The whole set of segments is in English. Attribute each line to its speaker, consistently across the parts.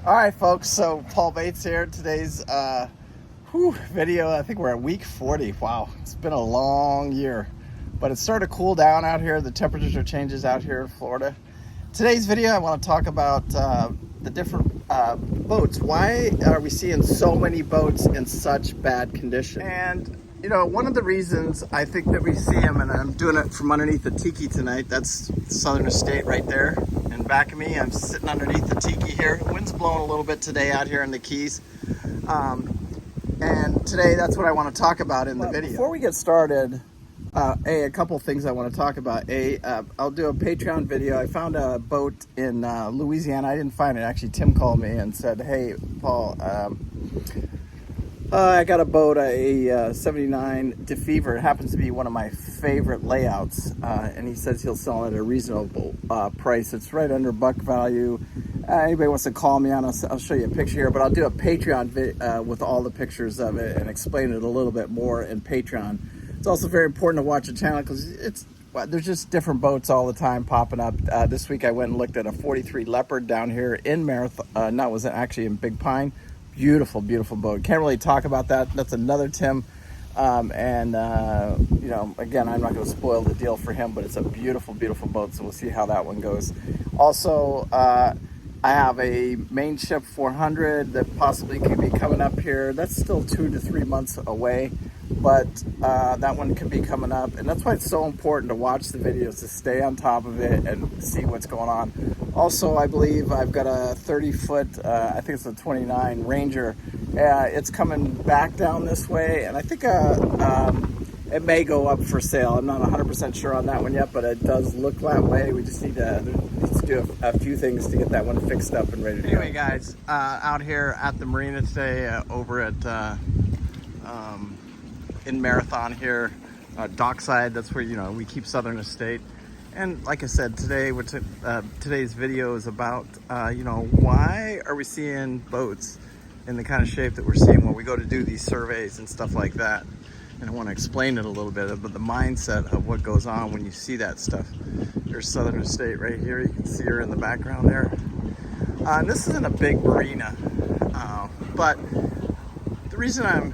Speaker 1: All right, folks. So Paul Bates here. Today's video. I think we're at week 40. Wow, it's been a long year, but it's starting to cool down out here. The temperature changes out here in Florida. Today's video, I want to talk about the different boats. Why are we seeing so many boats in such bad condition? And you know, one of the reasons I think that we see them, and I'm doing it from underneath the tiki tonight. That's Southern Estate right there. And back of me, I'm sitting underneath the tiki here. The wind's blowing a little bit today out here in the Keys. And today, that's what I want to talk about in the video. Before we get started, a couple things I want to talk about. I'll do a Patreon video. I found a boat in Louisiana. I didn't find it. Actually, Tim called me and said, hey, Paul, I got a boat, a 79 DeFever. It happens to be one of my favorite layouts, and he says he'll sell it at a reasonable price. It's right under buck value. Anybody wants to call me on it, I'll show you a picture here, but I'll do a Patreon with all the pictures of it and explain it a little bit more in Patreon. It's also very important to watch the channel because there's just different boats all the time popping up. This week I went and looked at a 43 Leopard down here in Marathon. No, it was actually in Big Pine. Beautiful, beautiful boat. Can't really talk about that. That's another Tim. You know, again, I'm not going to spoil the deal for him, but it's a beautiful, beautiful boat. So we'll see how that one goes. Also, I have a main ship 400 that possibly could be coming up here. That's still 2 to 3 months away, but that one could be coming up. And that's why it's so important to watch the videos, to stay on top of it and see what's going on. Also, I believe I've got a 30-foot, I think it's a 29 Ranger. It's coming back down this way, and I think it may go up for sale. I'm not 100% sure on that one yet, but it does look that way. We just need to do a few things to get that one fixed up and ready to go. Anyway, guys, out here at the marina today, over at in Marathon here, dockside. That's where, you know, we keep Southern Estate. And like I said, today, today's video is about, you know, why are we seeing boats in the kind of shape that we're seeing when we go to do these surveys and stuff like that. And I want to explain it a little bit, but the mindset of what goes on when you see that stuff. There's Southern Estate right here. You can see her in the background there. And this isn't a big marina, but the reason I'm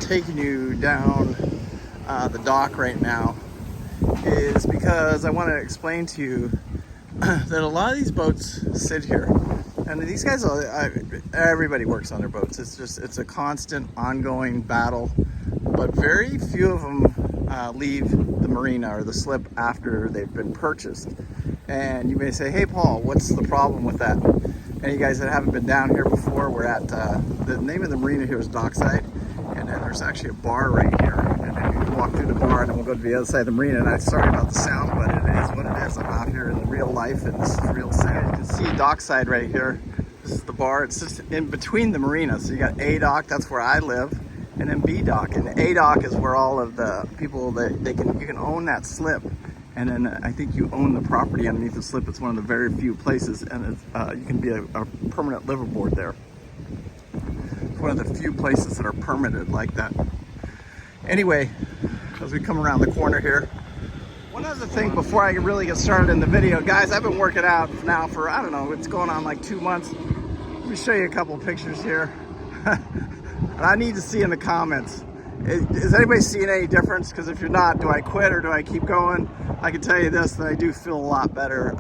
Speaker 1: taking you down the dock right now is because I want to explain to you that a lot of these boats sit here, and these guys, everybody works on their boats. It's a constant, ongoing battle, but very few of them leave the marina or the slip after they've been purchased. And you may say, hey Paul, what's the problem with that? And you guys that haven't been down here before, we're at the name of the marina here is Dockside, and then there's actually a bar right here. Walk through the bar and then we'll go to the other side of the marina. And I'm sorry about the sound, but it is what it is. I'm out here in the real life, and this is real sound. You can see Dockside right here. This is the bar. It's just in between the marina. So you got A dock, that's where I live, and then B dock. And A dock is where all of the people that you can own that slip. And then I think you own the property underneath the slip. It's one of the very few places, and you can be a permanent liveaboard there. It's one of the few places that are permitted like that. Anyway, as we come around the corner here, one other thing before I really get started in the video, guys, I've been working out now for, I don't know, it's going on like 2 months. Let me show you a couple pictures here. I need to see in the comments, is anybody seeing any difference? Because if you're not, do I quit or do I keep going? I can tell you this, that I do feel a lot better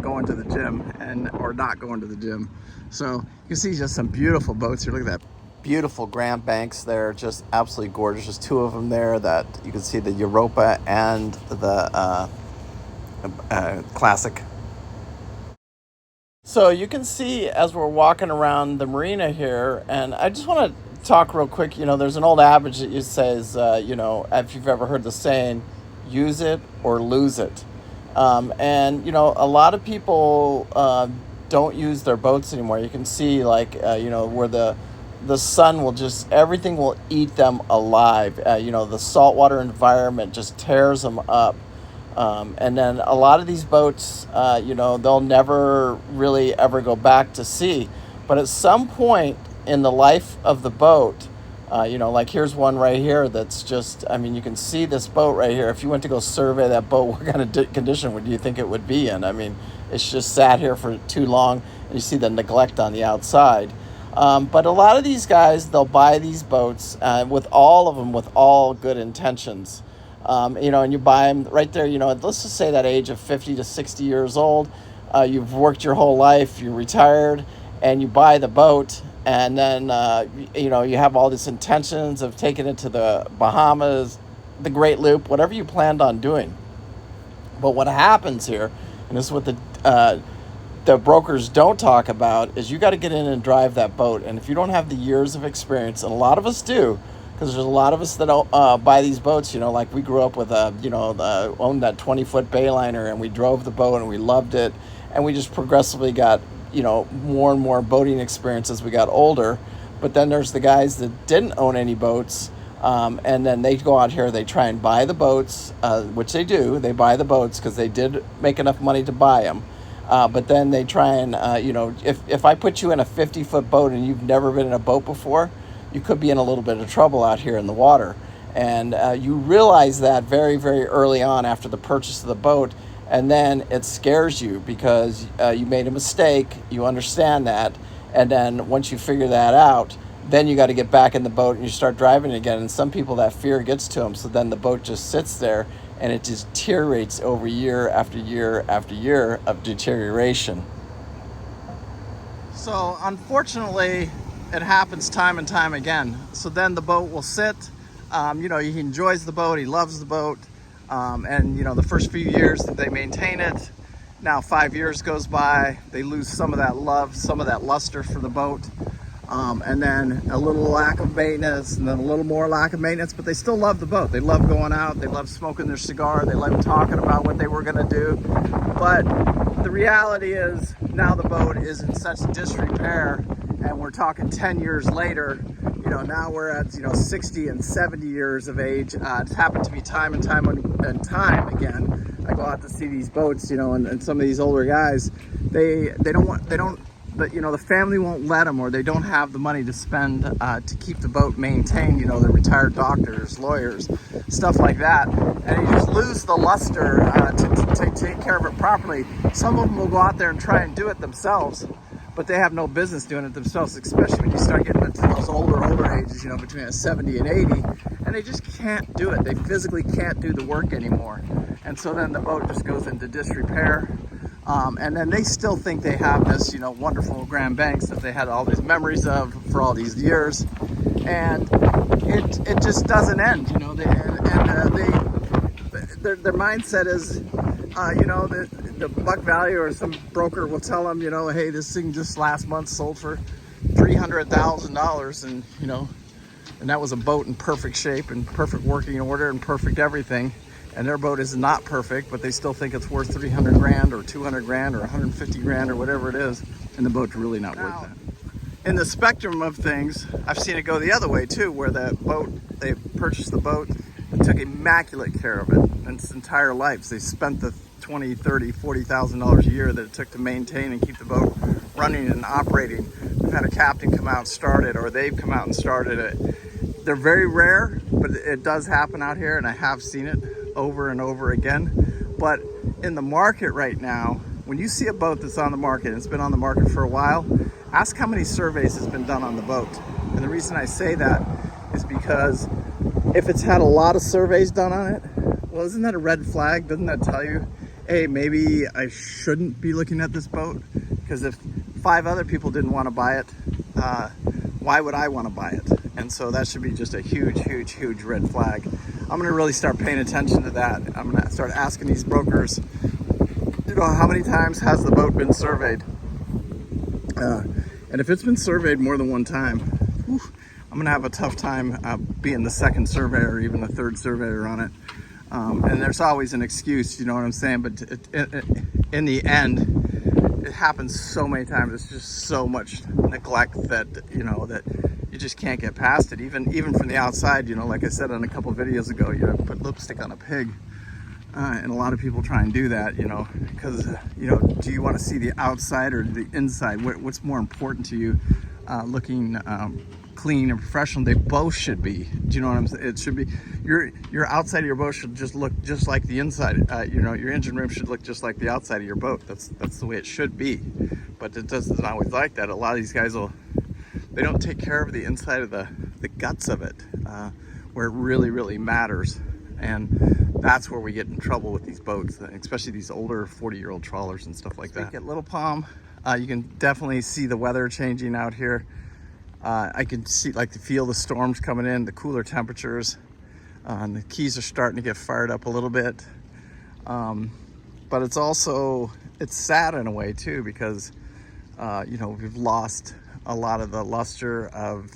Speaker 1: going to the gym or not going to the gym. So you can see just some beautiful boats here. Look at that. Beautiful Grand Banks there, just absolutely gorgeous. There's 2 of them there that you can see, the Europa and the Classic. So you can see as we're walking around the marina here, and I just want to talk real quick. You know, there's an old adage that says, you know, if you've ever heard the saying, use it or lose it. And, you know, a lot of people don't use their boats anymore. You can see, like, you know, where the sun will just, everything will eat them alive. You know, the saltwater environment just tears them up. And then a lot of these boats, you know, they'll never really ever go back to sea. But at some point in the life of the boat, you know, like here's one right here that's just, I mean, you can see this boat right here. If you went to go survey that boat, what kind of condition would you think it would be in? I mean, it's just sat here for too long. You see the neglect on the outside. But a lot of these guys, they'll buy these boats with all of them with all good intentions. You know, and you buy them right there, you know, let's just say that age of 50 to 60 years old. You've worked your whole life, you're retired, and you buy the boat, and then, you know, you have all these intentions of taking it to the Bahamas, the Great Loop, whatever you planned on doing. But what happens here, and this is what the brokers don't talk about, is you got to get in and drive that boat. And if you don't have the years of experience, and a lot of us do, because there's a lot of us that don't buy these boats, you know, like we grew up with you know, owned that 20-foot Bayliner, and we drove the boat and we loved it, and we just progressively got, you know, more and more boating experience as we got older. But then there's the guys that didn't own any boats, and then they go out here, they try and buy the boats, which they do. They buy the boats because they did make enough money to buy them. But then they try and, you know, if I put you in a 50-foot boat and you've never been in a boat before, you could be in a little bit of trouble out here in the water. And you realize that very, very early on after the purchase of the boat. And then it scares you because you made a mistake. You understand that. And then once you figure that out, then you got to get back in the boat and you start driving again. And some people, that fear gets to them. So then the boat just sits there and it just deteriorates over year after year after year of deterioration. So unfortunately, it happens time and time again. So then the boat will sit. You know, he enjoys the boat. He loves the boat. And, you know, the first few years that they maintain it, now 5 years goes by, they lose some of that love, some of that luster for the boat. And then a little lack of maintenance, and then a little more lack of maintenance, but they still love the boat. They love going out, they love smoking their cigar, they love talking about what they were gonna do. But the reality is now the boat is in such disrepair, and we're talking 10 years later, you know, now we're at, you know, 60 and 70 years of age. It's happened to me time and time again. I go out to see these boats, you know, and some of these older guys, but you know, the family won't let them, or they don't have the money to spend to keep the boat maintained. You know, they're retired doctors, lawyers, stuff like that, and you just lose the luster to take care of it properly. Some of them will go out there and try and do it themselves, but they have no business doing it themselves, especially when you start getting into those older ages, you know, between 70 and 80, and they just can't do it. They physically can't do the work anymore. And so then the boat just goes into disrepair. And then they still think they have this, you know, wonderful Grand Banks that they had all these memories of for all these years, and it just doesn't end, you know. Their mindset is, you know, the Buck Value or some broker will tell them, you know, hey, this thing just last month sold for $300,000, and you know, and that was a boat in perfect shape and perfect working order and perfect everything. And their boat is not perfect, but they still think it's worth 300 grand or 200 grand or 150 grand or whatever it is, and the boat's really not worth that. In the spectrum of things, I've seen it go the other way too, where the boat, they purchased the boat and took immaculate care of it in its entire life. They spent the $20, $30, $40,000 a year that it took to maintain and keep the boat running and operating. We've had a captain come out and start it, or they've come out and started it. They're very rare, but it does happen out here, and I have seen it over and over again. But in the market right now, when you see a boat that's on the market, and it's been on the market for a while, ask how many surveys has been done on the boat. And the reason I say that is because if it's had a lot of surveys done on it, well, isn't that a red flag? Doesn't that tell you, hey, maybe I shouldn't be looking at this boat? Because if 5 other people didn't want to buy it, why would I want to buy it? And so that should be just a huge, huge, huge red flag. I'm going to really start paying attention to that. I'm going to start asking these brokers, you know, how many times has the boat been surveyed? And if it's been surveyed more than one time, whew, I'm going to have a tough time being the second surveyor or even the third surveyor on it. And there's always an excuse, you know what I'm saying? But in the end, it happens so many times. It's just so much neglect that, you know, that you just can't get past it. Even from the outside, you know, like I said on a couple of videos ago, you know, put lipstick on a pig. And a lot of people try and do that, you know, because, you know, do you want to see the outside or the inside? What's more important to you? looking clean and professional. They both should be. Do you know what I'm saying? It should be your outside of your boat should just look just like the inside. You know, your engine room should look just like the outside of your boat. That's the way it should be. But it doesn't always like that. A lot of these guys they don't take care of the inside of the guts of it, where it really matters. And that's where we get in trouble with these boats, especially these older 40-year-old trawlers and stuff like that. At Little Palm, you can definitely see the weather changing out here. I can feel the storms coming in, the cooler temperatures. And the keys are starting to get fired up a little bit. But it's sad in a way too, because you know, we've lost a lot of the luster of,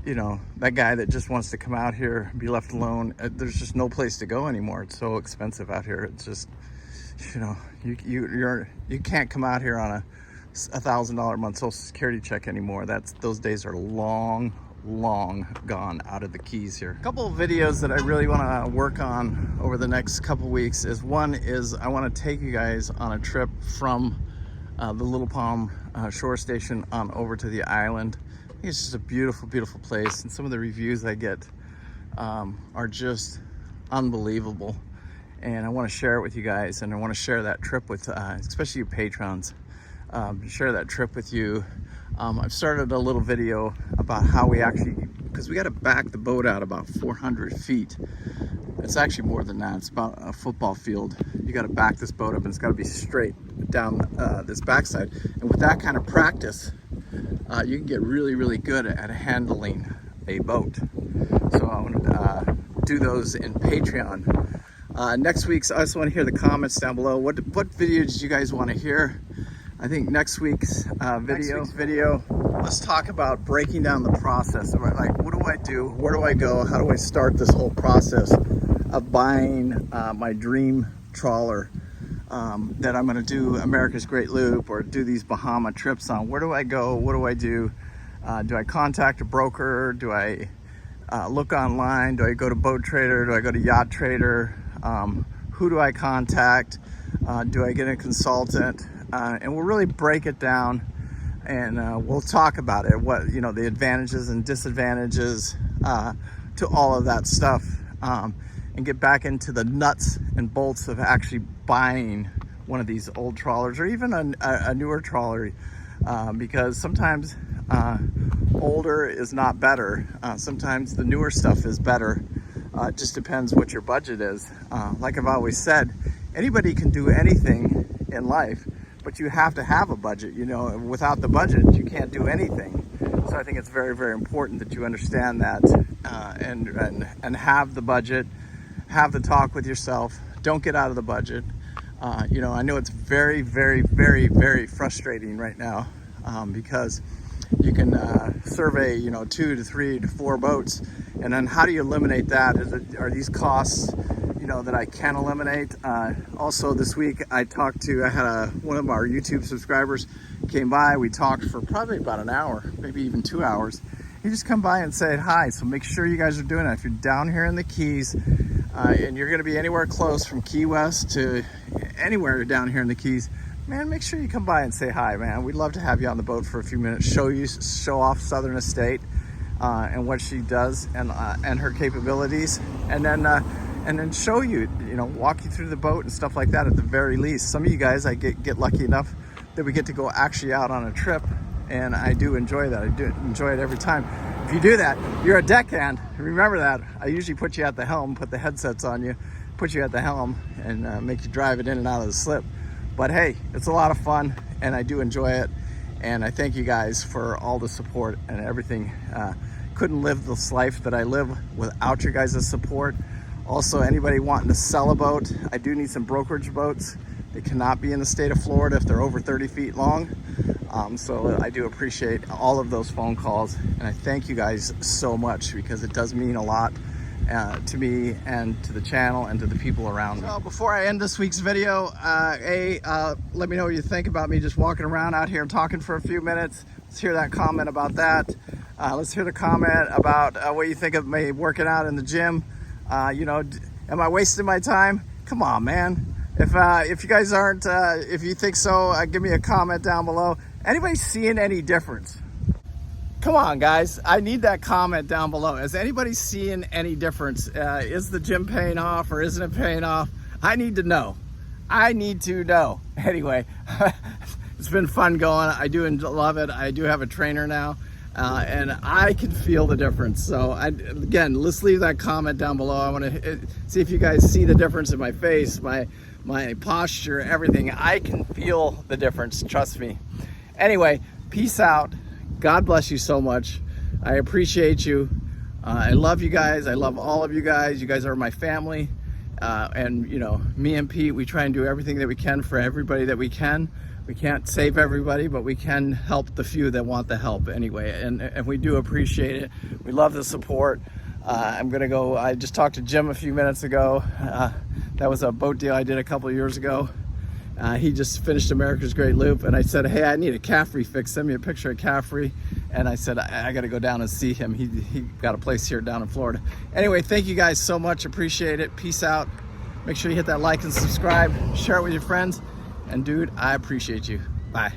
Speaker 1: you know, that guy that just wants to come out here and be left alone. There's just no place to go anymore. It's so expensive out here. It's just, you know, you can't come out here on a $1,000 a month Social Security check anymore. Those days are long gone out of the Keys here. A couple of videos that I really want to work on over the next couple weeks is, one is I want to take you guys on a trip from the Little Palm shore station on over to the island. I think it's just a beautiful place, and some of the reviews I get are just unbelievable, and I want to share it with you guys, and I want to share that trip with especially you patrons. Share that trip with you. I've started a little video about how we actually, because we got to back the boat out about 400 feet. It's actually more than that. It's about a football field. You got to back this boat up, and it's got to be straight down this backside. And with that kind of practice, you can get really good at handling a boat. So I want to do those in Patreon. Next week's, I also want to hear the comments down below. What video did you guys want to hear? I think next week's video, let's talk about breaking down the process. Like, what do I do? Where do I go? How do I start this whole process of buying my dream trawler that I'm going to do America's Great Loop or do these Bahama trips on? Where do I go? What do I do? Do I contact a broker? Do I look online? Do I go to Boat Trader? Do I go to Yacht Trader? Who do I contact? Do I get a consultant? And we'll really break it down, and we'll talk about it, what, you know, the advantages and disadvantages to all of that stuff, and get back into the nuts and bolts of actually buying one of these old trawlers, or even a newer trawler, because sometimes older is not better. Sometimes the newer stuff is better. It just depends what your budget is. Like I've always said, anybody can do anything in life, but you have to have a budget. You know, without the budget, you can't do anything. So I think it's very important that you understand that, and have the budget, have the talk with yourself. Don't get out of the budget. You know, I know it's very frustrating right now, because you can survey, you know, 2 to 3 to 4 boats, and then how do you eliminate that? Are these costs, you know, that I can eliminate? Also this week I had one of our YouTube subscribers came by. We talked for probably about an hour, maybe even 2 hours. He just come by and said hi. So make sure you guys are doing it. If you're down here in the Keys, and you're going to be anywhere close from Key West to anywhere down here in the Keys, man, make sure you come by and say hi, man. We'd love to have you on the boat for a few minutes, show off Southern Estate and what she does, and her capabilities, and then show you, you know, walk you through the boat and stuff like that. At the very least, some of you guys, I get lucky enough that we get to go actually out on a trip, and I do enjoy that. I do enjoy it every time. If you do that, you're a deckhand. Remember that. I usually put you at the helm, put the headsets on you, put you at the helm, and make you drive it in and out of the slip. But hey, it's a lot of fun, and I do enjoy it, and I thank you guys for all the support and everything. Couldn't live this life that I live without your guys' support. Also, anybody wanting to sell a boat, I do need some brokerage boats. They cannot be in the state of Florida if they're over 30 feet long. So I do appreciate all of those phone calls, and I thank you guys so much, because it does mean a lot to me and to the channel and to the people around me. So before I end this week's video, let me know what you think about me just walking around out here and talking for a few minutes. Let's hear that comment about that. Let's hear the comment about what you think of me working out in the gym. You know, am I wasting my time? Come on, man. If you guys aren't, if you think so, give me a comment down below. Anybody seeing any difference? Come on, guys. I need that comment down below. Is anybody seeing any difference? Is the gym paying off or isn't it paying off? I need to know. I need to know. Anyway, it's been fun going. I do love it. I do have a trainer now, and I can feel the difference. So again, let's leave that comment down below. I want to see if you guys see the difference in my face, my posture, everything. I can feel the difference, trust me. Anyway, peace out. God bless you so much. I appreciate you. I love you guys. I love all of you guys. You guys are my family. And you know, me and Pete, we try and do everything that we can for everybody that we can. We can't save everybody, but we can help the few that want the help anyway. And we do appreciate it. We love the support. I'm gonna go, I just talked to Jim a few minutes ago. That was a boat deal I did a couple of years ago. He just finished America's Great Loop, and I said, hey, I need a calf refix. Send me a picture of Caffrey. And I said, I got to go down and see him. He got a place here down in Florida. Anyway, thank you guys so much. Appreciate it. Peace out. Make sure you hit that like and subscribe. Share it with your friends. And dude, I appreciate you. Bye.